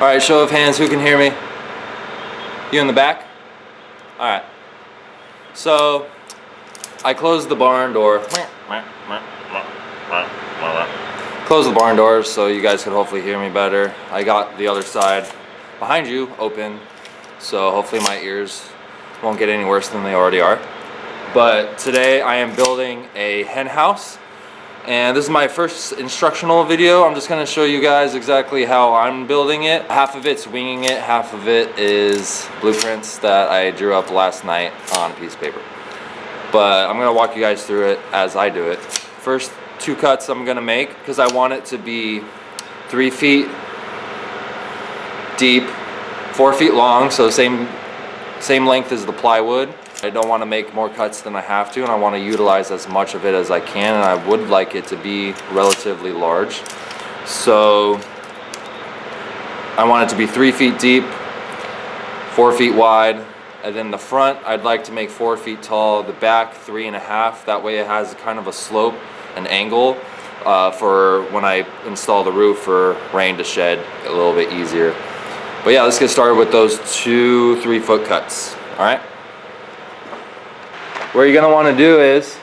Alright, show of hands, who can hear me? You in the back? Alright. So, I closed the barn door. Closed the barn doors so you guys could hopefully hear me better. I got the other side behind you open, so hopefully my ears won't get any worse than they already are. But today I am building a hen house. And this is my first instructional video. I'm just gonna show you guys exactly how I'm building it. Half of it's winging it, half of it is blueprints that I drew up last night on a piece of paper. But I'm gonna walk you guys through it as I do it. First 2 cuts I'm gonna make, because I want it to be 3 feet deep, 4 feet long, so same length as the plywood. I don't want to make more cuts than I have to, and I want to utilize as much of it as I can, and I would like it to be relatively large. So I want it to be 3 feet deep, 4 feet wide, and then the front I'd like to make 4 feet tall, the back 3.5. That way it has kind of a slope, an angle for when I install the roof for rain to shed a little bit easier. But yeah, let's get started with those 2 3-foot cuts. All right. What you're gonna want to do is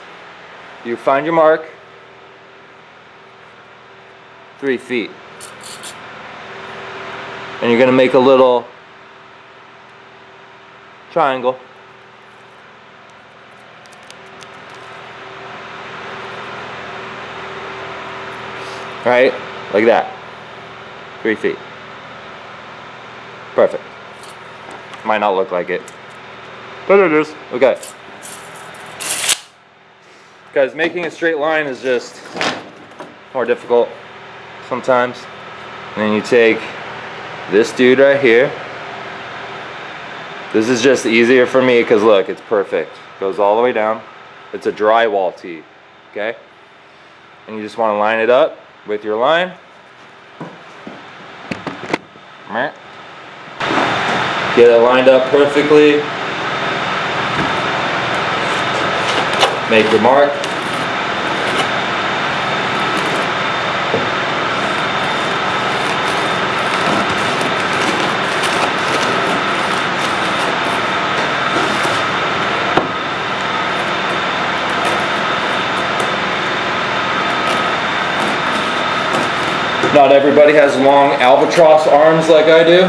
you find your mark, 3 feet, and you're gonna make a little triangle. Right, like that. 3 feet. Perfect. Might not look like it, but it is. Okay. Guys, making a straight line is just more difficult sometimes. And then you take this dude right here. This is just easier for me because look, it's perfect. Goes all the way down. It's a drywall tee, okay? And you just want to line it up with your line. Get it lined up perfectly. Make your mark. Not everybody has long albatross arms like I do,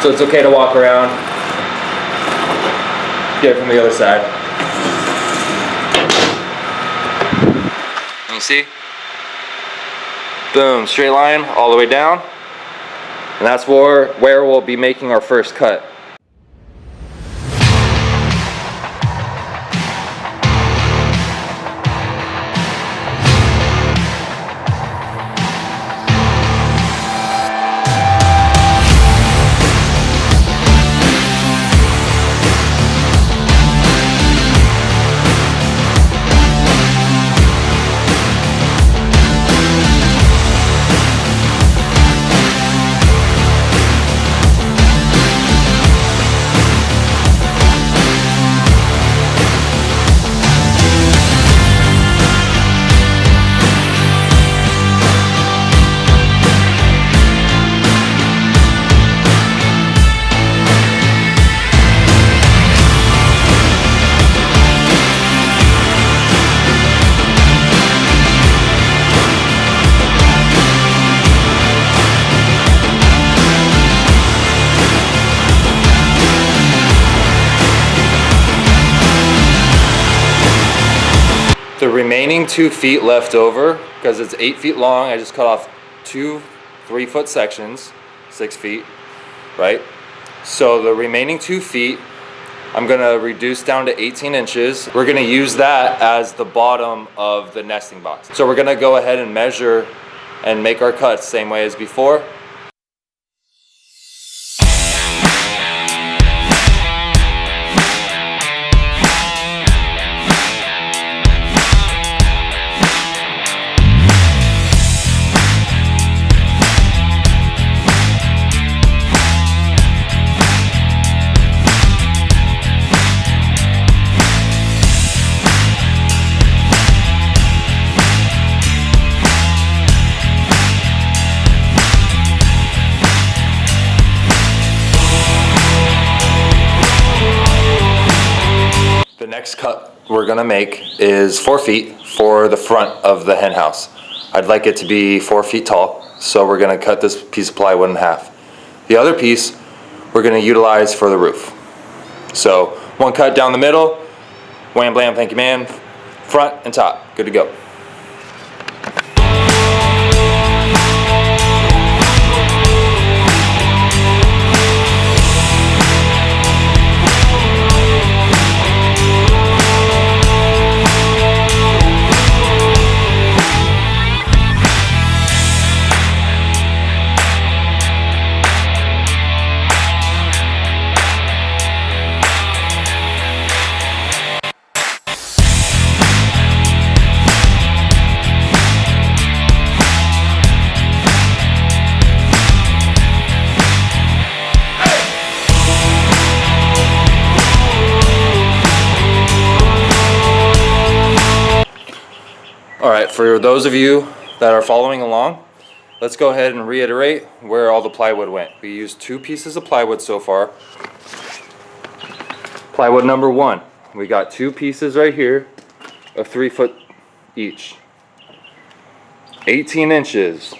so it's okay to walk around. Get it from the other side. You see? Boom, straight line all the way down. And that's where we'll be making our first cut. The remaining 2 feet left over, because it's 8 feet long, I just cut off 2 3-foot sections, 6 feet, right? So the remaining 2 feet, I'm gonna reduce down to 18 inches. We're gonna use that as the bottom of the nesting box. So we're gonna go ahead and measure and make our cuts same way as before. next cut we're gonna make is 4 feet for the front of the hen house. I'd like it to be 4 feet tall, so we're gonna cut this piece of plywood in half. The other piece we're gonna utilize for the roof. So 1 cut down the middle, wham blam, thank you man, front and top, good to go. Alright, for those of you that are following along, let's go ahead and reiterate where all the plywood went. We used 2 pieces of plywood so far. Plywood number 1, we got 2 pieces right here of 3 foot each. 18 inches.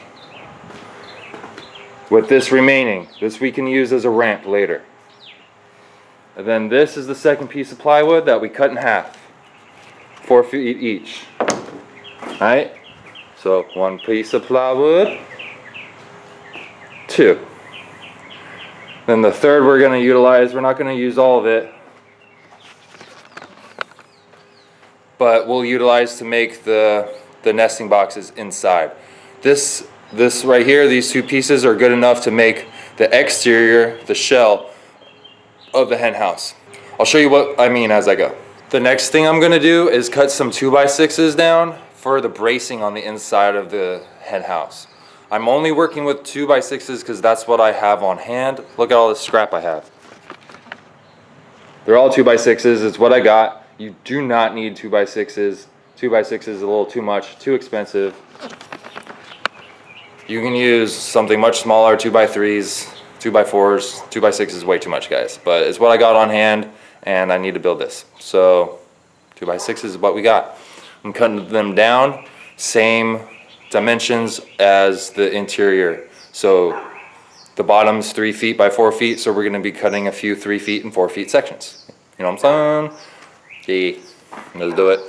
With this remaining, this we can use as a ramp later. And then this is the second piece of plywood that we cut in half. 4 feet each. Alright, so 1 piece of plywood, 2. Then the third we're going to utilize, we're not going to use all of it, but we'll utilize to make the nesting boxes inside. This right here, these 2 pieces are good enough to make the exterior, the shell of the hen house. I'll show you what I mean as I go. The next thing I'm going to do is cut some 2x6s down for the bracing on the inside of the hen house. I'm only working with 2x6s because that's what I have on hand. Look at all this scrap I have. They're all 2x6s, it's what I got. You do not need 2x6s. 2x6 is a little too much, too expensive. You can use something much smaller, 2x3s, 2x4s, 2x6 is way too much guys. But it's what I got on hand and I need to build this. So 2x6 is what we got. I'm cutting them down, same dimensions as the interior. So the bottom's 3 feet by 4 feet, so we're going to be cutting a few 3 feet and 4 feet sections. You know what I'm saying? Yeah, let's do it.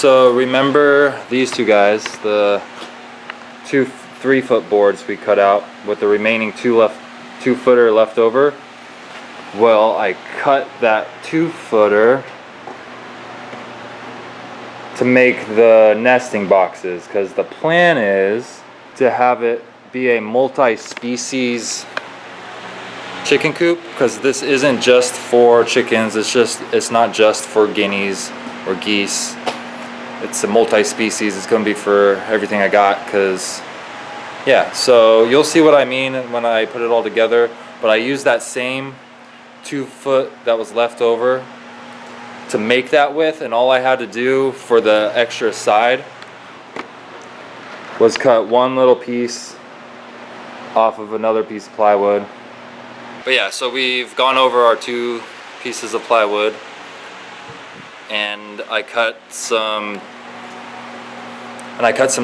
so remember these two guys, the 2 3-foot boards we cut out with the remaining 2-footer left over? Well, I cut that 2-footer to make the nesting boxes, because the plan is to have it be a multi-species chicken coop, because this isn't just for chickens, it's not just for guineas or geese. It's a multi-species. It's gonna be for everything I got, because yeah, so you'll see what I mean when I put it all together. But I used that same 2-foot that was left over to make that with, and all I had to do for the extra side was cut one little piece off of another piece of plywood. But yeah, so we've gone over our 2 pieces of plywood, and I cut some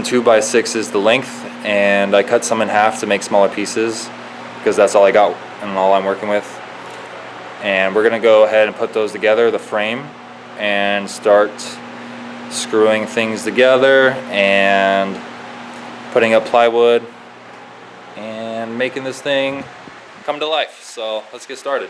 2x6s the length, and I cut some in half to make smaller pieces, because that's all I got and all I'm working with. And we're gonna go ahead and put those together, the frame, and start screwing things together and putting up plywood and making this thing come to life. So let's get started.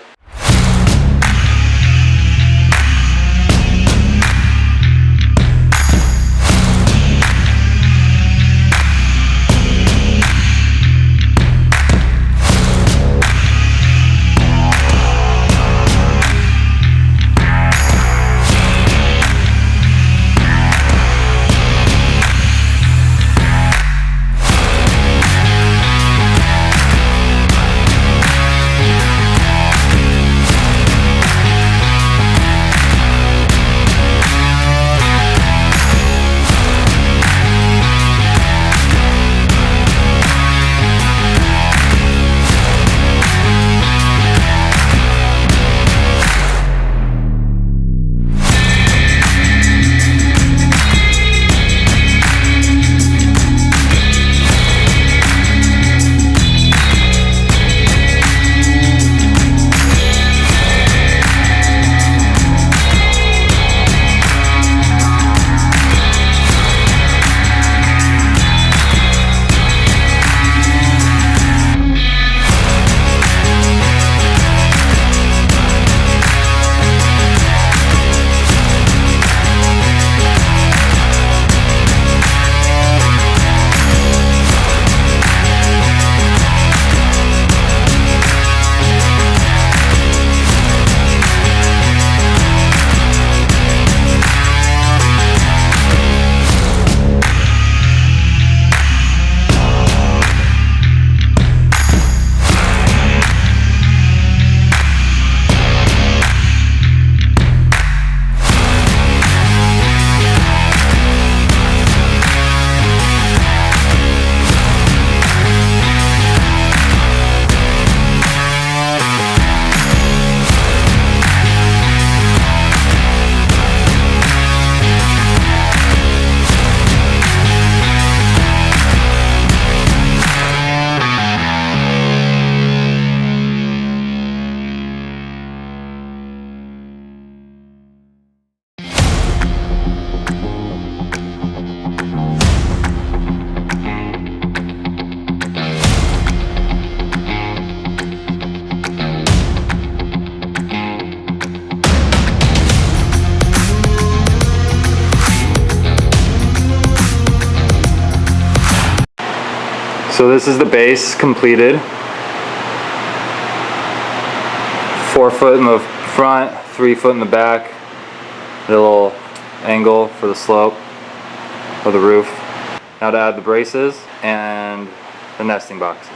So this is the base completed. 4 foot in the front, 3 foot in the back. A little angle for the slope of the roof. Now to add the braces and the nesting boxes.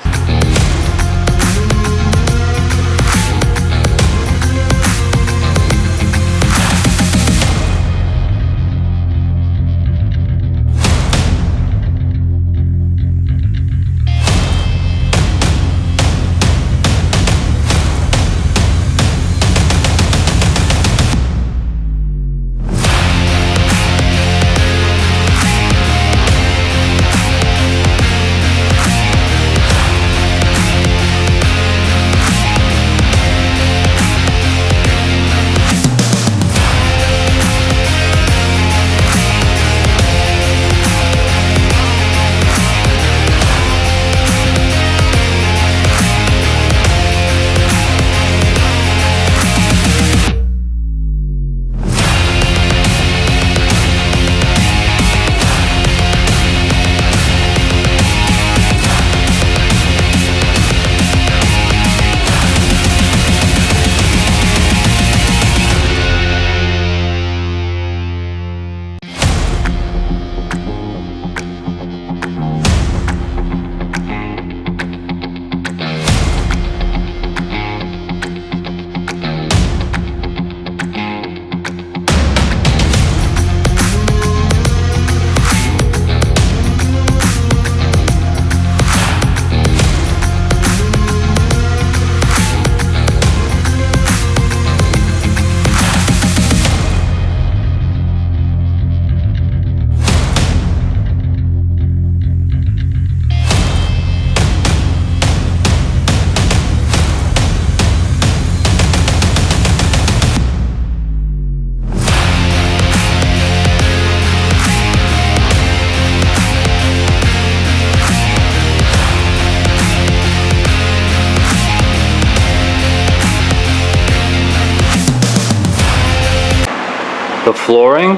flooring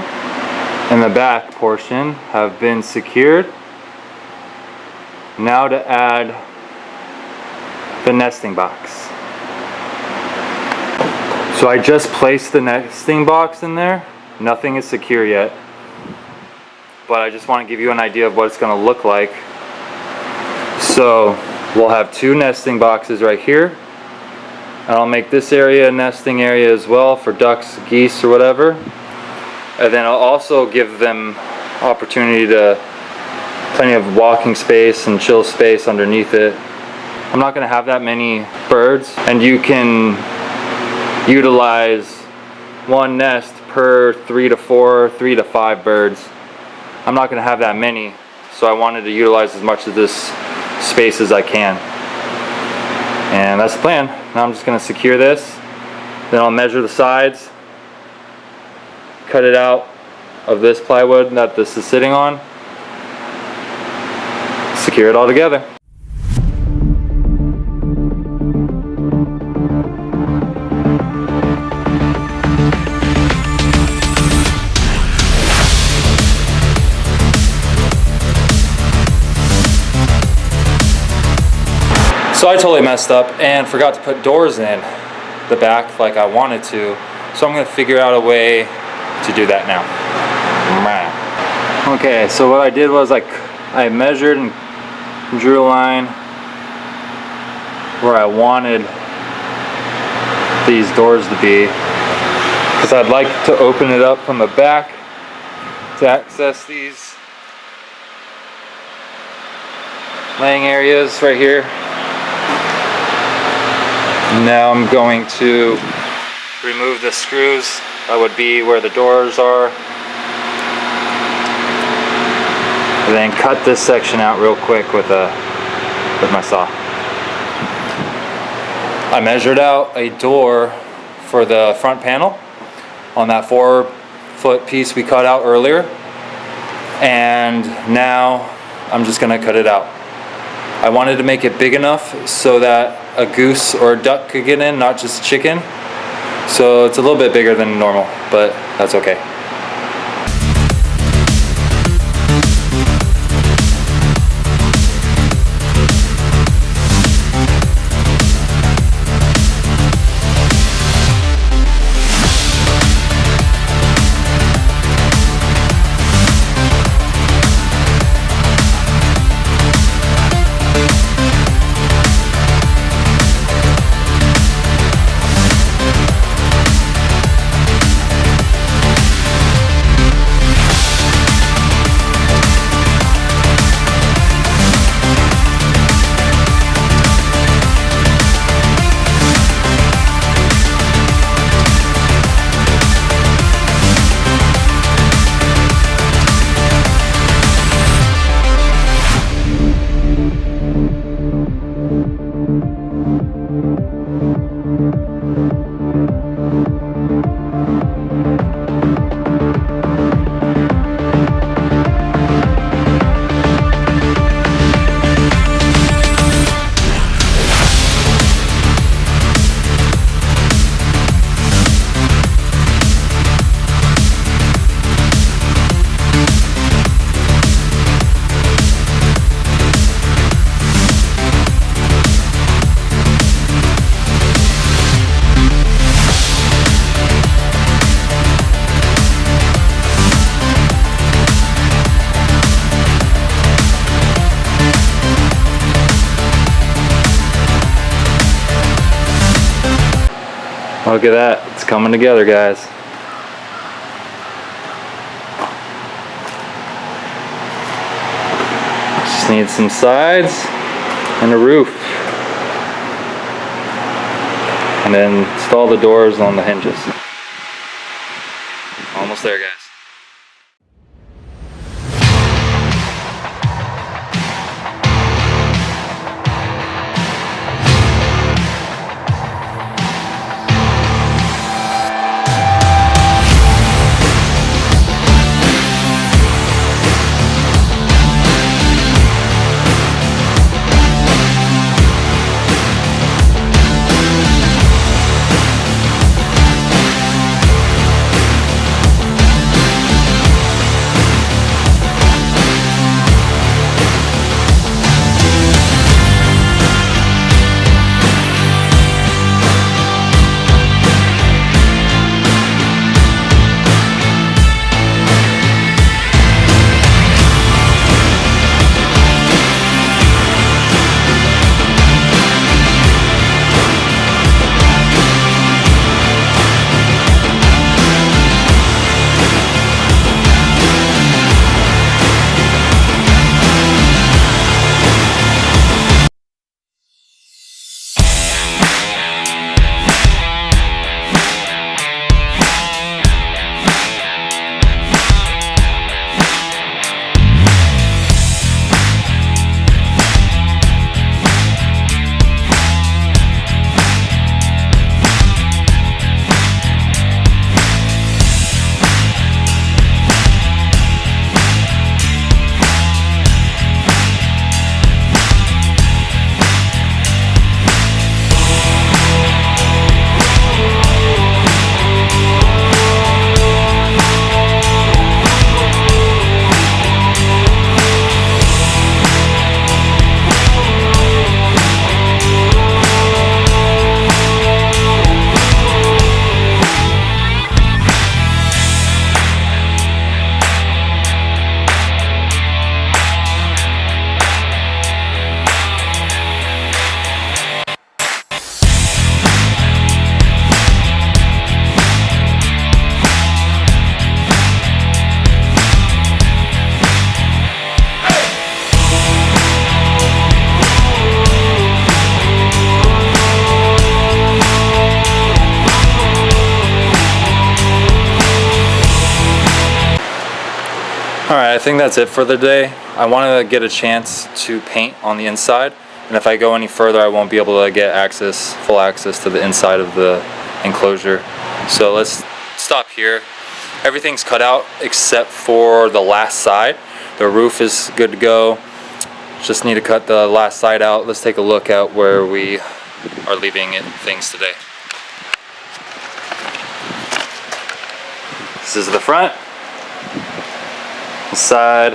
and the back portion have been secured. Now to add the nesting box. So I just placed the nesting box in there. Nothing is secure yet, but I just want to give you an idea of what it's going to look like. So we'll have 2 nesting boxes right here, and I'll make this area a nesting area as well for ducks, geese, or whatever. And then I'll also give them opportunity to plenty of walking space and chill space underneath it. I'm not going to have that many birds, and you can utilize one nest per 3 to 4, 3 to 5 birds. I'm not going to have that many, so I wanted to utilize as much of this space as I can. And that's the plan. Now I'm just going to secure this, then I'll measure the sides, cut it out of this plywood that this is sitting on, secure it all together. So I totally messed up and forgot to put doors in the back like I wanted to. So I'm going to figure out a way to do that now. Okay, so what I did was I measured and drew a line where I wanted these doors to be, because I'd like to open it up from the back to access these laying areas right here. Now I'm going to remove the screws that would be where the doors are, and then cut this section out real quick with my saw. I measured out a door for the front panel on that 4-foot piece we cut out earlier, and now I'm just going to cut it out. I wanted to make it big enough so that a goose or a duck could get in, not just chicken. So it's a little bit bigger than normal, but that's okay. Look at that, it's coming together, guys. Just need some sides and a roof. And then install the doors on the hinges. Almost there, guys. think that's it for the day. I want to get a chance to paint on the inside, and if I go any further I won't be able to get full access to the inside of the enclosure. So let's stop here. Everything's cut out except for the last side. The roof is good to go. Just need to cut the last side out. Let's take a look at where we are leaving things today. This is the front, the side,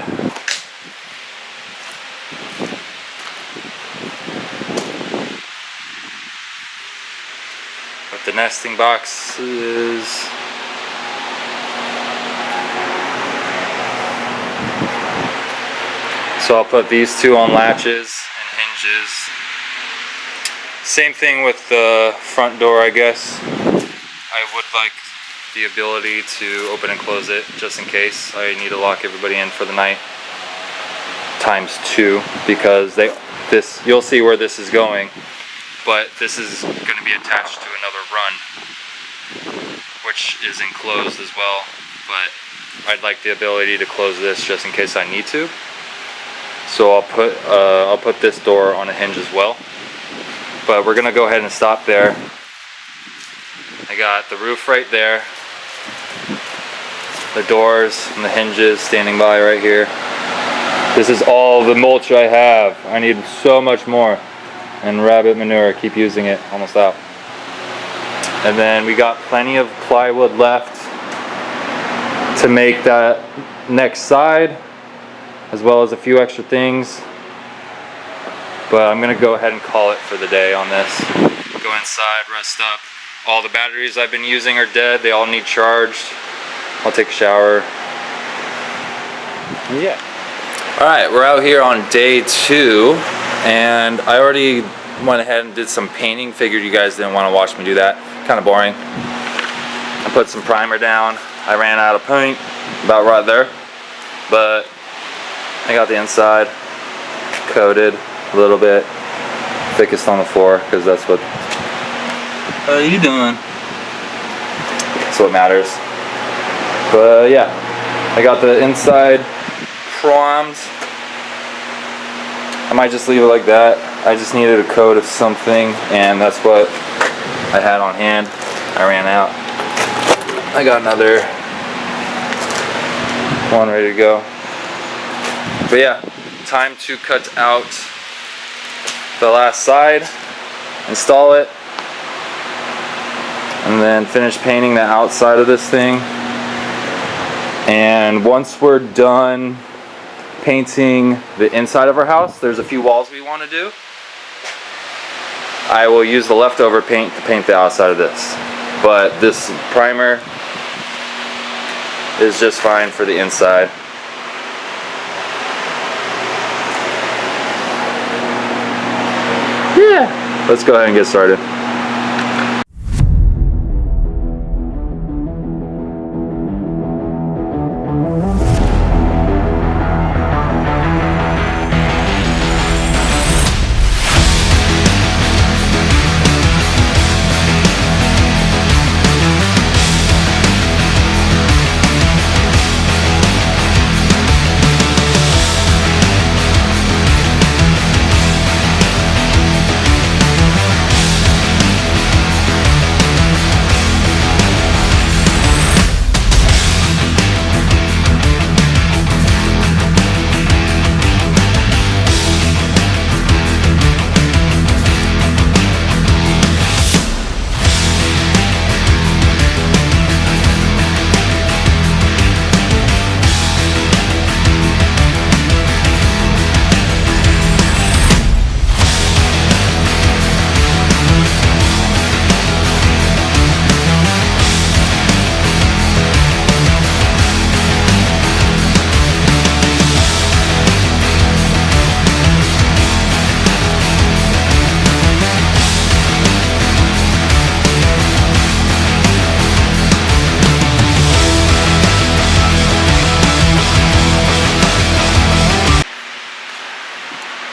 with the nesting boxes. So I'll put these two on latches and hinges. Same thing with the front door, I guess. I would like the ability to open and close it just in case I need to lock everybody in for the night. ×2, because you'll see where this is going, but this is going to be attached to another run, which is enclosed as well, but I'd like the ability to close this just in case I need to. So I'll put this door on a hinge as well. But we're gonna go ahead and stop there. I got the roof right there, the doors and the hinges standing by right here. This is all the mulch I have. I need so much more. And rabbit manure, keep using it, almost out. And then we got plenty of plywood left to make that next side, as well as a few extra things. But I'm gonna go ahead and call it for the day on this. Go inside, rest up. All the batteries I've been using are dead. They all need charged. I'll take a shower. Yeah. All right, we're out here on day 2, and I already went ahead and did some painting. Figured you guys didn't want to watch me do that. Kind of boring. I put some primer down. I ran out of paint, about right there. But I got the inside coated a little bit, thickest on the floor, because that's what you doing. That's what matters. But yeah, I got the inside primed. I might just leave it like that. I just needed a coat of something, and that's what I had on hand. I ran out. I got another one ready to go. But yeah, time to cut out the last side, install it, and then finish painting the outside of this thing. And once we're done painting the inside of our house, there's a few walls we want to do. I will use the leftover paint to paint the outside of this. But this primer is just fine for the inside. Yeah, let's go ahead and get started.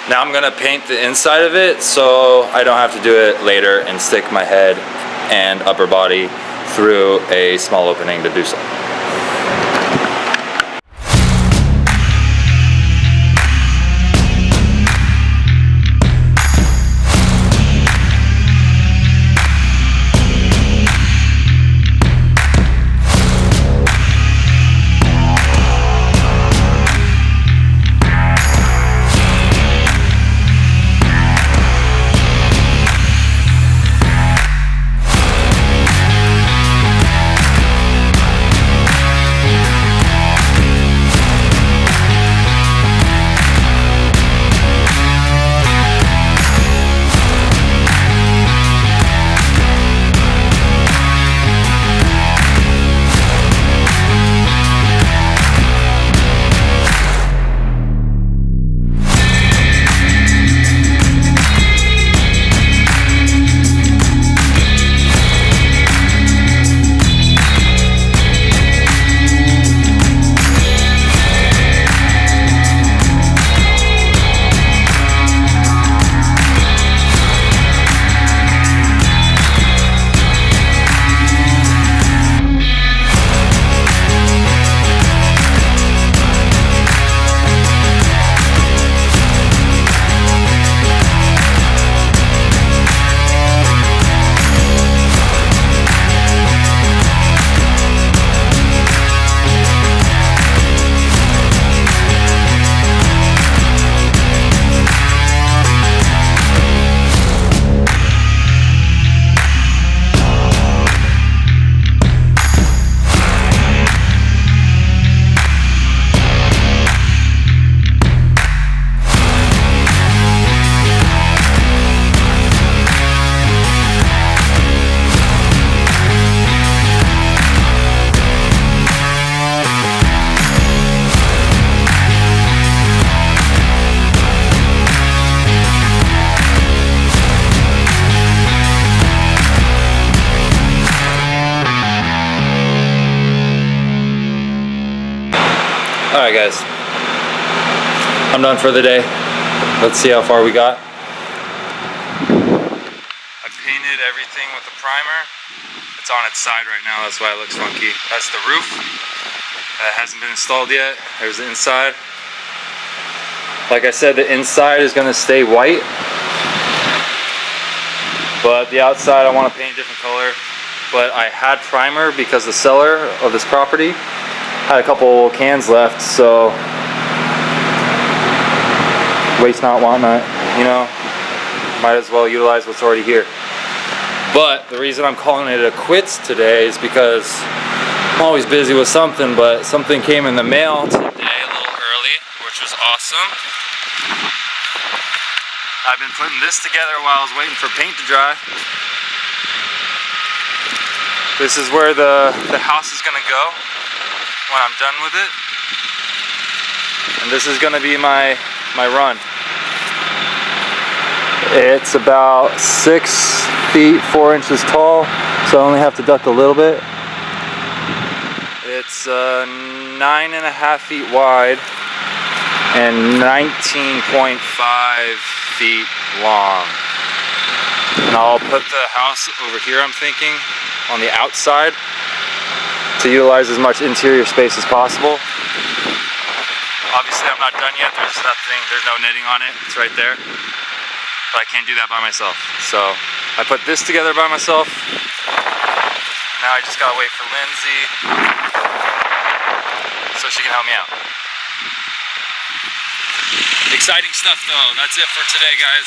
Now I'm gonna paint the inside of it so I don't have to do it later and stick my head and upper body through a small opening to do so. Alright guys, I'm done for the day. Let's see how far we got. I painted everything with the primer. It's on its side right now, that's why it looks funky. That's the roof. That hasn't been installed yet. There's the inside. Like I said, the inside is gonna stay white, but the outside I want to paint a different color. But I had primer because the seller of this property had a couple cans left, so waste not, want not, you know, might as well utilize what's already here. But the reason I'm calling it a quits today is because I'm always busy with something, but something came in the mail today a little early, which was awesome. I've been putting this together while I was waiting for paint to dry. This is where the house is gonna go when I'm done with it. And this is gonna be my run. It's about 6 feet 4 inches tall, so I only have to duck a little bit. It's 9.5 feet wide and 19.5 feet long. And I'll put the house over here, I'm thinking, on the outside to utilize as much interior space as possible. Obviously I'm not done yet, there's no netting on it, it's right there. But I can't do that by myself. So I put this together by myself. Now I just gotta wait for Lindsay so she can help me out. Exciting stuff though. That's it for today, guys.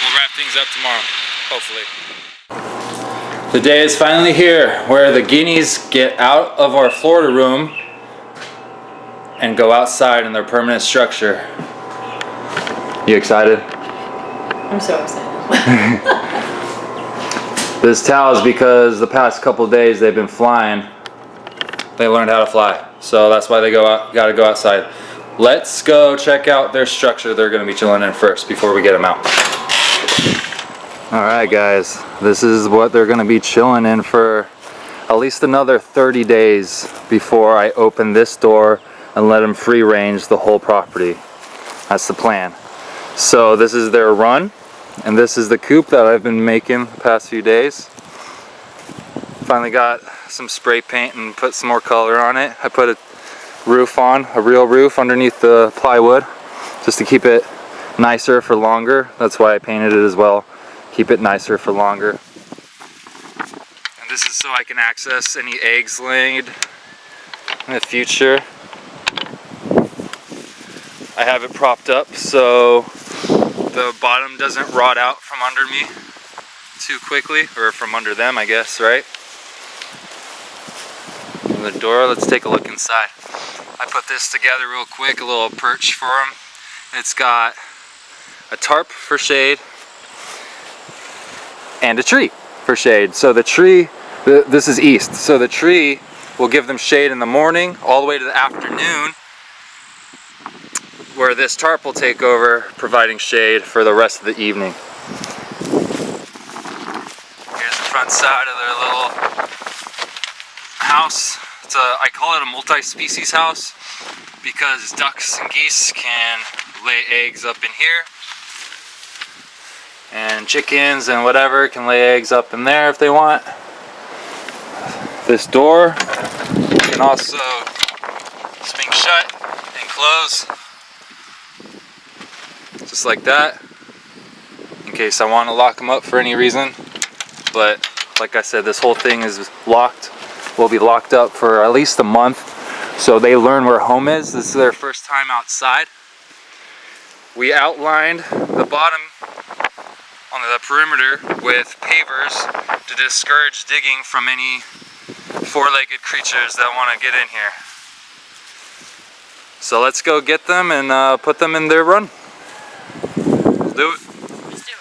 We'll wrap things up tomorrow, hopefully. The day is finally here where the guineas get out of our Florida room and go outside in their permanent structure. You excited? I'm so excited. This towel is because the past couple days they've been flying. They learned how to fly, so that's why they gotta go outside. Let's go check out their structure they're gonna be chilling in first before we get them out. Alright guys, this is what they're gonna be chilling in for at least another 30 days before I open this door and let them free range the whole property. That's the plan. So this is their run, and this is the coop that I've been making the past few days. Finally got some spray paint and put some more color on it. I put a roof on, a real roof underneath the plywood, just to keep it nicer for longer. That's why I painted it as well. Keep it nicer for longer. And this is so I can access any eggs laid in the future. I have it propped up so the bottom doesn't rot out from under me too quickly, or from under them, I guess, right? And the door, let's take a look inside. I put this together real quick, a little perch for them. It's got a tarp for shade and a tree for shade. So the tree, this is east, so the tree will give them shade in the morning all the way to the afternoon, where this tarp will take over, providing shade for the rest of the evening. Here's the front side of their little house. I call it a multi-species house because ducks and geese can lay eggs up in here, and chickens and whatever can lay eggs up in there if they want. This door can also swing shut and close, just like that, in case I want to lock them up for any reason. But like I said, this whole thing is locked, will be locked up for at least a month, so they learn where home is. This is their first time outside. We outlined the bottom on the perimeter with pavers to discourage digging from any four-legged creatures that want to get in here. So let's go get them and put them in their run. Let's do it. Let's do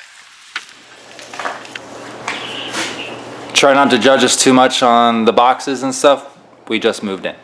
it. Try not to judge us too much on the boxes and stuff. We just moved in.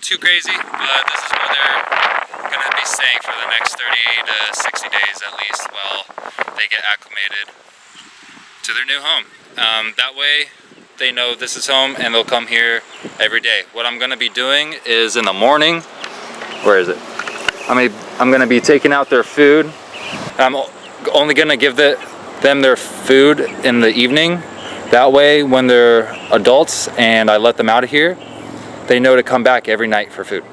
too crazy, but this is where they're gonna be staying for the next 30 to 60 days at least while they get acclimated to their new home. That way they know this is home and they'll come here every day. What I'm gonna be doing is in the morning, where is it? I'm gonna be taking out their food. I'm only gonna give them their food in the evening. That way when they're adults and I let them out of here, they know to come back every night for food.